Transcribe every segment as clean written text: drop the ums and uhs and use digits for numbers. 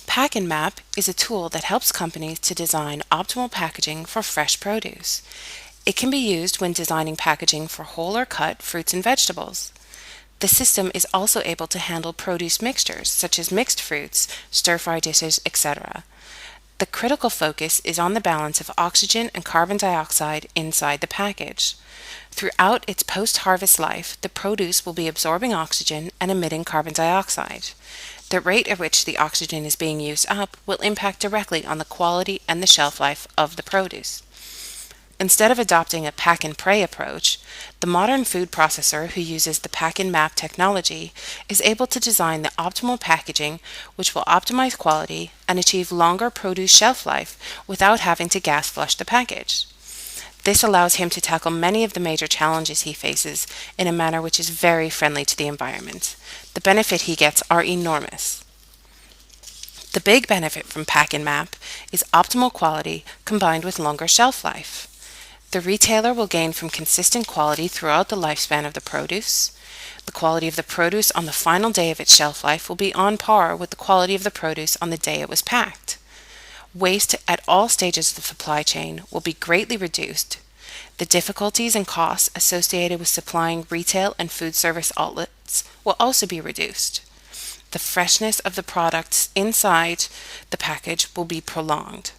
Pack-in-MAP is a tool that helps companies to design optimal packaging for fresh produce. It can be used when designing packaging for whole or cut fruits and vegetables. The system is also able to handle produce mixtures such as mixed fruits, stir-fry dishes, etc. The critical focus is on the balance of oxygen and carbon dioxide inside the package. Throughout its post-harvest life, the produce will be absorbing oxygen and emitting carbon dioxide. The rate at which the oxygen is being used up will impact directly on the quality and the shelf life of the produce. Instead of adopting a pack-and-pray approach, the modern food processor who uses the Pack-in-MAP technology is able to design the optimal packaging which will optimize quality and achieve longer produce shelf life without having to gas flush the package. This allows him to tackle many of the major challenges he faces in a manner which is very friendly to the environment. The benefit he gets are enormous. The big benefit from Pack-in-MAP is optimal quality combined with longer shelf life. The retailer will gain from consistent quality throughout the lifespan of the produce. The quality of the produce on the final day of its shelf life will be on par with the quality of the produce on the day it was packed. Waste at all stages of the supply chain will be greatly reduced. The difficulties and costs associated with supplying retail and food service outlets will also be reduced. The freshness of the products inside the package will be prolonged.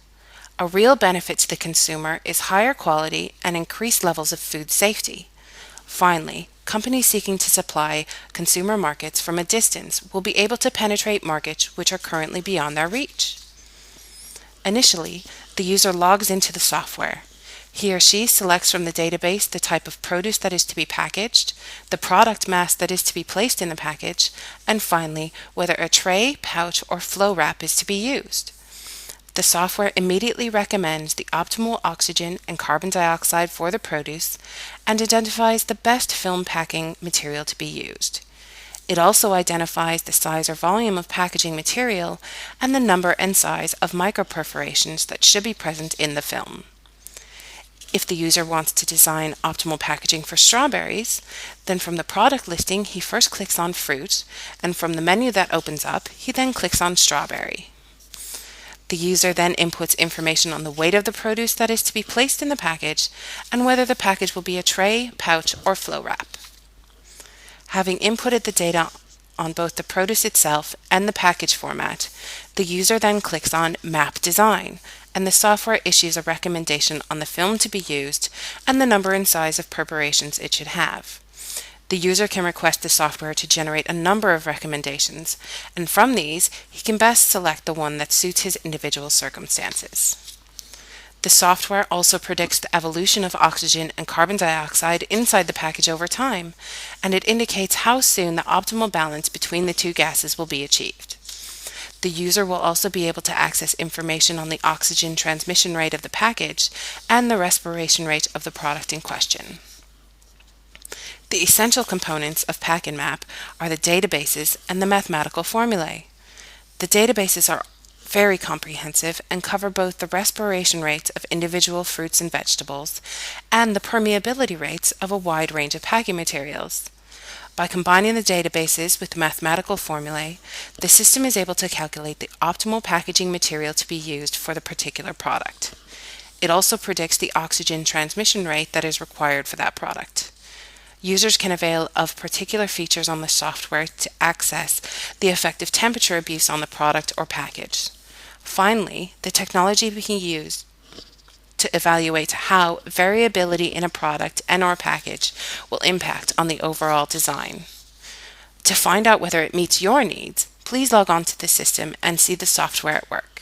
A real benefit to the consumer is higher quality and increased levels of food safety. Finally, companies seeking to supply consumer markets from a distance will be able to penetrate markets which are currently beyond their reach. Initially, the user logs into the software. He or she selects from the database the type of produce that is to be packaged, the product mass that is to be placed in the package, and finally, whether a tray, pouch, or flow wrap is to be used. The software immediately recommends the optimal oxygen and carbon dioxide for the produce and identifies the best film packing material to be used. It also identifies the size or volume of packaging material and the number and size of microperforations that should be present in the film. If the user wants to design optimal packaging for strawberries, then from the product listing he first clicks on fruit, and from the menu that opens up he then clicks on strawberry. The user then inputs information on the weight of the produce that is to be placed in the package and whether the package will be a tray, pouch, or flow wrap. Having inputted the data on both the produce itself and the package format, the user then clicks on Map Design, and the software issues a recommendation on the film to be used and the number and size of perforations it should have. The user can request the software to generate a number of recommendations, and from these, he can best select the one that suits his individual circumstances. The software also predicts the evolution of oxygen and carbon dioxide inside the package over time, and it indicates how soon the optimal balance between the two gases will be achieved. The user will also be able to access information on the oxygen transmission rate of the package and the respiration rate of the product in question. The essential components of Pack-in-MAP are the databases and the mathematical formulae. The databases are very comprehensive and cover both the respiration rates of individual fruits and vegetables and the permeability rates of a wide range of packing materials. By combining the databases with the mathematical formulae, the system is able to calculate the optimal packaging material to be used for the particular product. It also predicts the oxygen transmission rate that is required for that product. Users can avail of particular features on the software to access the effective temperature abuse on the product or package. Finally, the technology being used to evaluate how variability in a product and/or package will impact on the overall design. To find out whether it meets your needs, please log on to the system and see the software at work.